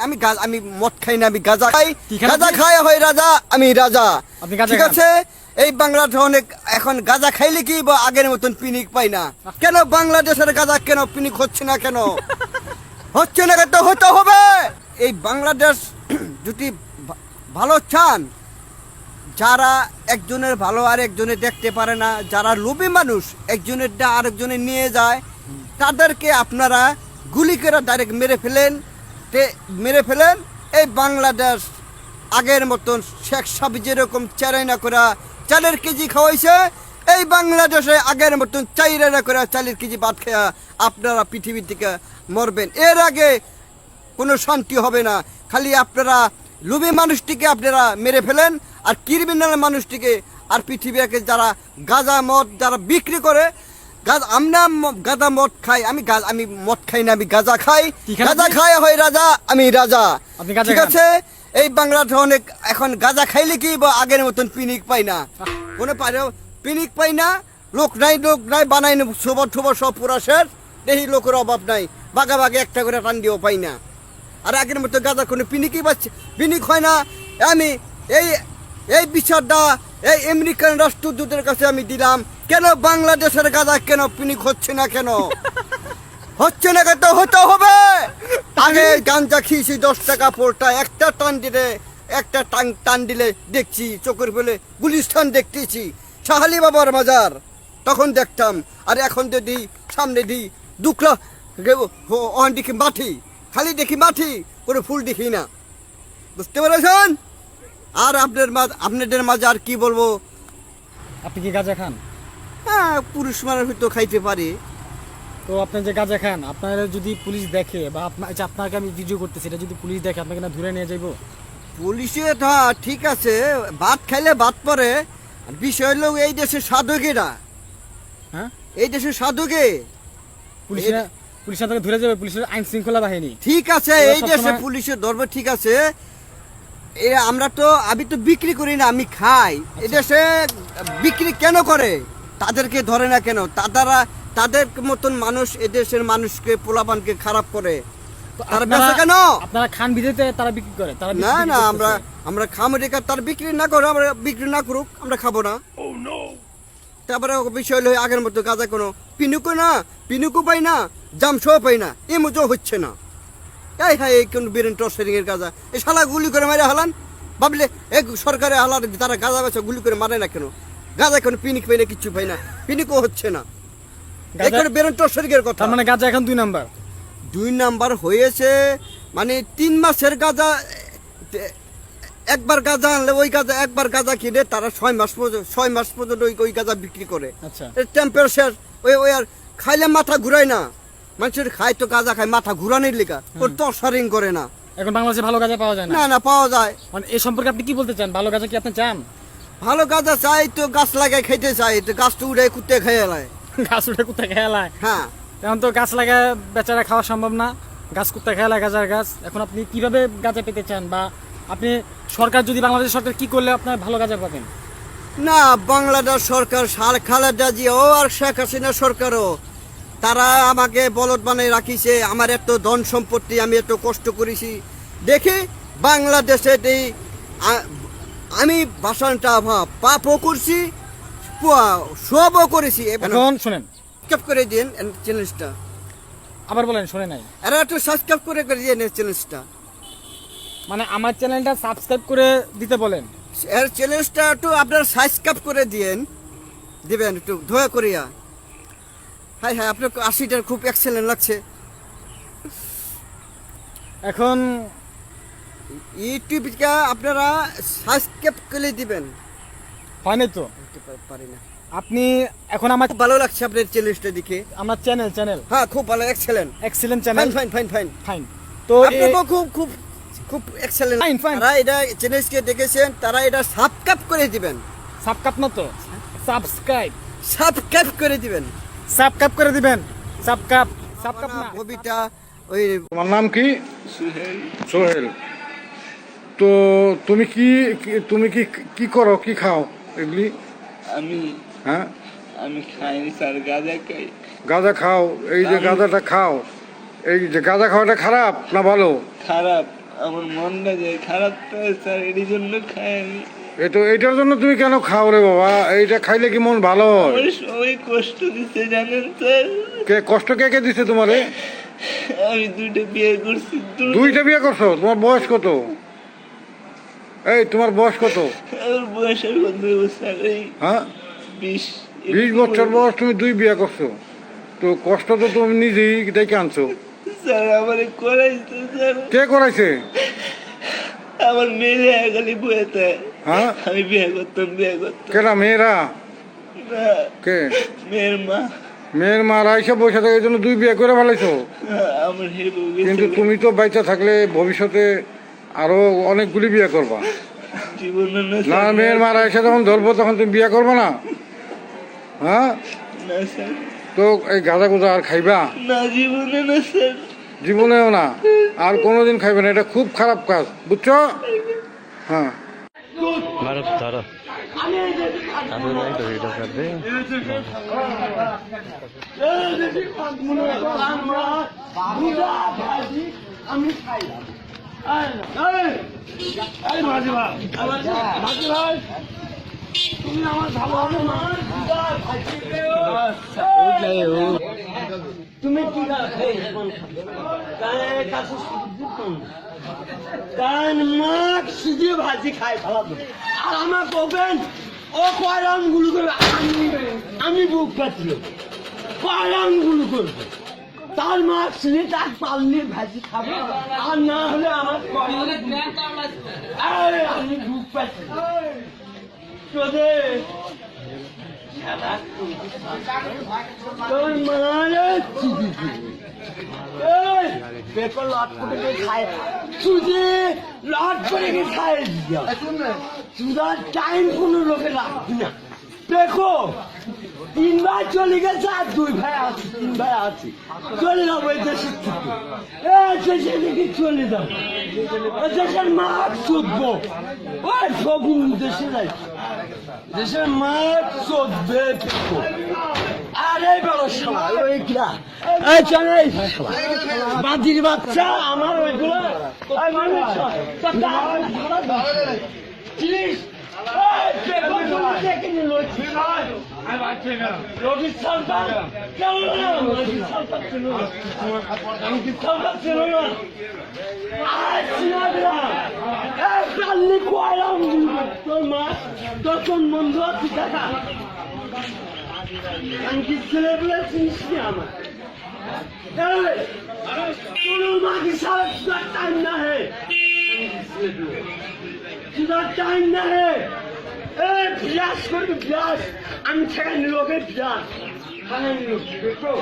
আমি মদ খাই না, আমি গাঁজা খাই। গাঁজা খাই হয় রাজা, আমি রাজা। ঠিক আছে, এই বাংলাদেশে অনেক এখন গাঁজা খাইলে কি বা আগের মতন পিনিক পাই না কেন? বাংলাদেশের গাঁজা কেন পিনিক হচ্ছে না কেন? হচ্ছে না তো হতে হবে। এই বাংলাদেশ যদি ভালো চান, যারা একজনের ভালো আর একজনে দেখতে পারে না, যারা লোভী মানুষ একজনেরটা আরেকজনে নিয়ে যায়, তাদেরকে আপনারা গুলি করে ডাইরেক্ট মেরে ফেলেন। এই বাংলাদেশ আগের মতন শেখ সাহেব যেরকম চারাইনা করে চালের কেজি খাওয়াইছে, এই বাংলাদেশে আগের মতন চাইরানা করে চালের কেজি ভাত খেয়া আপনারা পৃথিবী থেকে মরবেন। এর আগে কোনো শান্তি হবে না। খালি আপনারা লোভী মানুষটিকে আপনারা মেরে ফেলেন, আর ক্রিমিনাল মানুষটিকে আর পৃথিবীকে যারা গাঁজা মদ যারা বিক্রি করে, আমরা গাঁজা মদ খাই, আমি মদ খাই না, আমি গাঁজা খাই। গাঁজা খাই হয় রাজা, আমি রাজা। ঠিক আছে, এই বাংলাদেশে অনেক এখন গাঁজা খাইলে কি বা আগের মতন পিনিক পাই না, কোনো পিনিক পাই না। লোক নাই বানাই সবার সব পুরা শেষ। এই লোকের অভাব নাই, বাঘা একটা করে টান দিয়েও পাই না। আর আগের মতো গাঁজা কোনো পিনিকই পাচ্ছে, পিনিক হয় না। আমি এই বিচারটা এই আমেরিকান রাষ্ট্রদূতের কাছে আমি দিলাম, কেন বাংলাদেশের গাঁজা কেন পিনিক হচ্ছে না কেন? হচ্ছে না তো হতে হবে। আগে গাঁজা খেয়েছি 10 টাকা পোলটা, একটা টান দিলে দেখছি চোখের ফেলে গুলিস্তান দেখতেছি, শাহালি বাবার মাজার তখন দেখতাম। আর এখন যদি সামনে দিই দুকলা দেখি মাটি, খালি দেখি মাটি, কোনো ফুল দেখি না। বুঝতে পেরেছেন? আর আপনাদের মাঝে আর কি বলবো? আপনি কি গাঁজা খান? হ্যাঁ, পুরুষ মানুষ হয়তো খাইতে পারি। তো আপনি যে গাঁজা খান, আপনারা যদি পুলিশ দেখে বা আপনাকে আমি ভিডিও করতেছি, এটা যদি পুলিশ দেখে আপনাকে না ধরে নিয়ে যাইবো? পুলিশে ঠিক আছে, ভাত খাইলে ভাত পরে। বিষয় হলো এই দেশের সাধকেরা, হ্যাঁ, এই দেশের সাধকে পুলিশ আপনাকে ধরে যাবে, পুলিশের আইন শৃঙ্খলা বাহিনী। ঠিক আছে, এই দেশে পুলিশের ধরবে, ঠিক আছে। আমি তো বিক্রি করি না, আমি খাই। এই দেশে বিক্রি কেন করে? তাদেরকে ধরে না কেন? তাদের মতন মানুষ এদেশের মানুষকে পোলাপানকে খারাপ করে, তারা বেঁচে কেন? আপনারা খান বিদেতে তারা বিক্রি করে? না, আমরা খামো রেখা, তার বিক্রি না করে, আমরা বিক্রি না করুক, আমরা খাবো না। তারপরে বিষয় হলো আগের মতো গাঁজা কোনো পিনুকও পাই না, জামসও পাই না, এ মজো হচ্ছে না। এই কোন বীরেন টর্চারিং এর গাঁজা, এই শালা গুলি করে মারে হালান। ভাবলে এক সরকারে হালার তারা গাঁজা বেচা গুলি করে মারে না কেন? গাঁজা কোনো পিনিক পাই না, কিচ্ছু পাই না, পিনিকও হচ্ছে না। বীরেন টর্চারিং এর কথা। মানে গাঁজা এখন 2 নাম্বার হয়েছে। মানে 3 মাসের গাঁজা, একবার গাঁজা আনলে ওই গাঁজা একবার গাঁজা কিনে তারা 6 মাস পর্যন্ত ওই গাঁজা বিক্রি করে। আচ্ছা, টেম্পারেচার ওই আর খাইলে মাথা ঘুরায় না। মানুষের খায় তো গাঁজা খায় মাথা ঘুরানোর লেখা, ওর টর্চারিং করে না। এখন বাংলাদেশে ভালো গাঁজা পাওয়া যায় না? না, পাওয়া যায়। মানে এই সম্পর্কে আপনি কি বলতে চান? ভালো গাঁজা কি আপনি চান? ভালো গাঁজা চাই তো গাছ লাগাই খাইতে চাই, তো গাছটা উড়ে কুত্তে খেয়ে এলায়। গাছ উঠে কুত্তা খেয়ালায়? হ্যাঁ, এখন তো গাছ লাগায় বেচারা খাওয়া সম্ভব না, গাছ কুত্তা খেয়ালায় গাঁজার গাছ। এখন আপনি কিভাবে গাঁজা পেতে চান, বা আপনি সরকার যদি বাংলাদেশ সরকার কি করলে আপনার ভালো গাঁজা পাবেন? না, বাংলাদেশ সরকার খালেদা জিয়াও আর শেখ হাসিনা সরকারও তারা আমাকে বলদ বানিয়ে রাখিছে। আমার এত ধন সম্পত্তি, আমি এত কষ্ট করেছি দেখি বাংলাদেশে আমি ভাষণটা পাপও করছি, সবও করেছি। এখন শুনেন, সাবস্ক্রাইব করে দিন চ্যানেলটা। আবার বলেন, শুনে নাই। এরা একটু সাবস্ক্রাইব করে দিন চ্যানেলটা। মানে আমার চ্যানেলটা সাবস্ক্রাইব করে দিতে বলেন? এর চ্যানেলটা একটু আপনারা সাবস্ক্রাইব করে দিবেন একটু দয়া করিয়া। হ্যাঁ, আপনার 80টা খুব এক্সেলেন্ট লাগছে। এখন ইউটিউবটা আপনারা সাবস্ক্রাইব করে দিবেন। হয় নাই তো? পারি না। আপনি এখন আমার ভালো লাগছে আপনার চ্যানেলটা দেখে। আমার চ্যানেল হ্যাঁ, খুব ভালো, এক্সেলেন্ট চ্যানেল। ফাইন। তো আপনারা খুব এক্সেলেন্ট। তারা এটা চ্যানেলকে দেখেছেন, তারা এটা সাবস্ক্রাইব করে দিবেন। সাবস্ক্রাইব না তো, সাবস্ক্রাইব করে দিবেন। সাবস্ক্রাইব না কবিতা। ওই তোমার নাম কি? সোহেল। তো তুমি কি করো, কি খাও এগুলি? হ্যাঁ, আমি খাইনি স্যার, গাঁজা খাই। গাঁজা খাও? এই যে গাঁজাটা খাও, এই যে গাঁজা খাওয়াটা খারাপ না ভালো? খারাপ। আমার মনটা যে খারাপ থাকে স্যার এর জন্য খাই আমি। এইটার জন্য তুমি কেন খাও রে বাবা? এইটা খাইলে কি মন ভালো হয়? আমার সবাই কষ্ট দিচ্ছে জানেন স্যার। কষ্ট কে কে দিছে তোমারে? আমি 2টা বিয়ে করছি। 2টা বিয়ে করছো? তোমার বয়স কত? এই তোমার বয়স কত? আমার বয়স আমি কত বছর? এই হ্যাঁ 20 বছর বয়স, তুমি 2 বিয়ে করছো। তো কষ্ট তো তুমি নিজেই ডেকে আনছো। স্যার আমার করাইছে স্যার। কে করাইছে? আমার মেয়ে খালি বইতে। হ্যাঁ আমি বিয়ে করতাম। কেনা মেয়েরা? না, কে? মেয়ের মা। মেয়ের মারা এসে বসে থাকে, এই জন্য 2 বিয়ে করে ফেলাইছো। আমার হে কিন্তু তুমি তো বাইচা থাকলে ভবিষ্যতে আরো অনেকগুলি বিয়ে করবা জীবনে না? মেয়ের মারা এসে যখন ধরবো তখন তুমি বিয়ে করবে না? হ্যাঁ না স্যার। তো এই গাঁজা গুজা আর খাইবা? না জীবনে না স্যার। জীবনেও না, আর কোনোদিন খাইবে না। এটা খুব খারাপ কাজ, বুঝছো? হ্যাঁ আমি খাইলাম। তুমি আমার ভালো হবে না। তুমি কি সুজিয়ে ভাজি খাই ভালো। আর আমার বলবেন ও কয়রাম গুলো করবে, আমি বুক পাচ্ছিল কয়রাম গুলো করবে। তার মা শুনে তার পালনির ভাজি খাবে, আর না হলে আমার আমি বুক পাচ্ছি তোদের তোর মারে পেপার লট করে খায় সুজি লট করে খায় সুদার টাইম কোনো লোকে রাখবি না। দেখো 3 ভাই চলে গেছে আর 2 ভাই আছে, 3 ভাই আছে। চলে যাবো এই দেশের থেকে, দেশে দিকে চলে যাবো। দেশের মাঠ চোদ্দো ওই সবিন দেশে যাই, দেশের মাঠ চোদ্দে আর এই বড় সময় ওইগুলা এই চলে বাজির বাচ্চা আমার ওইগুলো চিনিস রবি সরকার ছিল না। তোর মা তোর কোন বন্ধু আছে দেখা আমি কি ছেলেগুলো চিনিস নি আমার মাকে সারা টাইম না হে টাইম না হে ব্লাস করবি ব্লাস। আমি ঠেকাই লোকের ব্লাস দেখো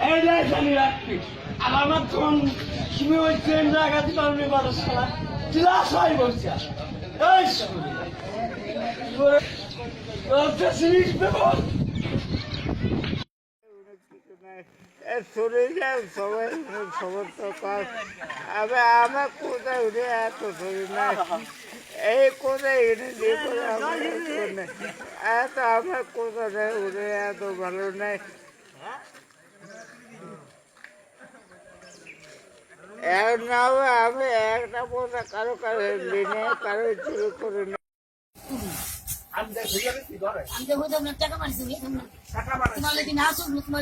এই জানি রাখবি। আর আমার তখন তুমি ওই ট্রেন জায়গাতে পারবি 12 সালা ক্লাস হয় বলছি চলে যাও সবাই সমস্ত কাজ। আমার কোথায় উঠে এত শরীর নাই, এই কোথায় এনে দিয়ে করে আমার এত আমার কোথায় উঠে এত ভালো নাই। না আমি একটা পয়সা কারো কারো দিনে কারো চুরি করে না। আমি দেখো তো আপনার টাকা মারছি তোমার লেগে না আসুক তোমার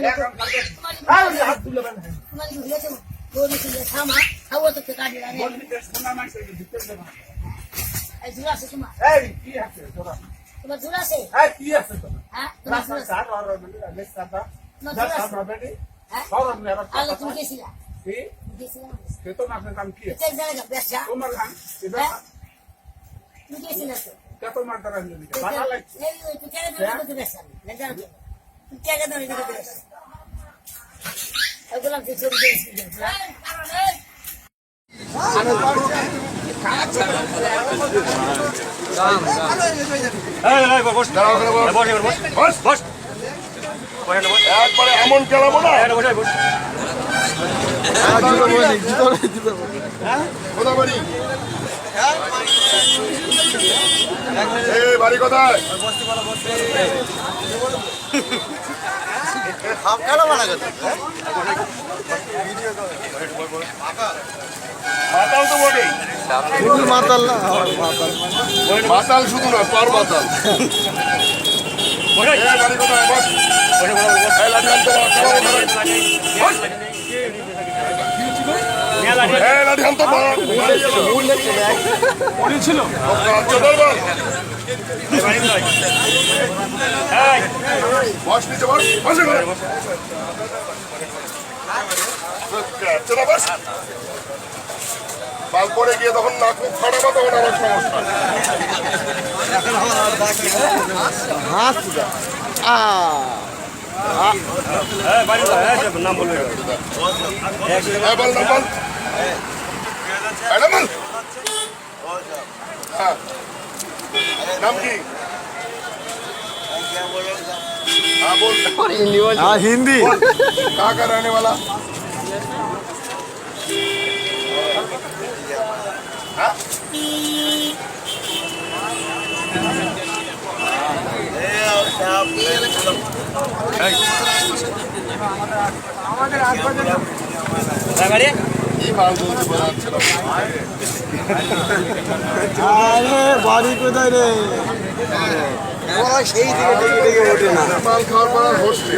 থামা খাবো তো কাটি ঝুলা আছে তোমার তোমার ঝুলা আছে হ্যাঁ তোমার আলো তুমি গেছিলা তুমি গেছিলা একবারে এমন খেলাবো না। বাড়ি কোথায়? খেলা বানা মাতাল শুধু না তোর মাতাল এই বাড়ি কোথায় বস এই লাঠি আনতে বল, চলো ওখানে। বস। এই লাঠি আনতে বল। চোদর বল। বস নিচে বস, বস এখানে। চলো বস। বাল পরে গিয়ে তখন নাক মুখ ফাটাবো তখন আমার সমস্যা। হ্যাঁ, বল নাম বল। হ্যাঁ, নাম বল। হ্যাঁ। নাম কি? हाँ बोल। हाँ हिंदी बोल। कहाँ का रहने वाला? हाँ? কি মাল বলতে বলা হচ্ছে না। আরে বাড়ি কোথায় রে ওরা সেই দিকে ডেকে ডেকে ওঠে না মাল খাওয়ার পর আর হোশ নেই।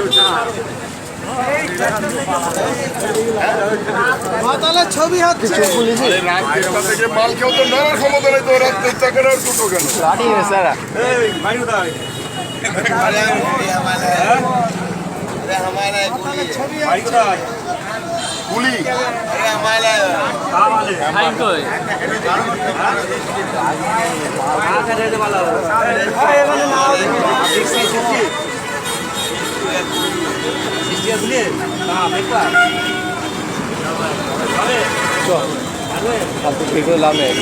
মাতালের ছবি হচ্ছে আরে রাত 1টা থেকে মাল খেয়েও তো নানার ক্ষমতা নেই, তো রাত 1টা কেন আর 2টো কেন? গুলি লাভ নেই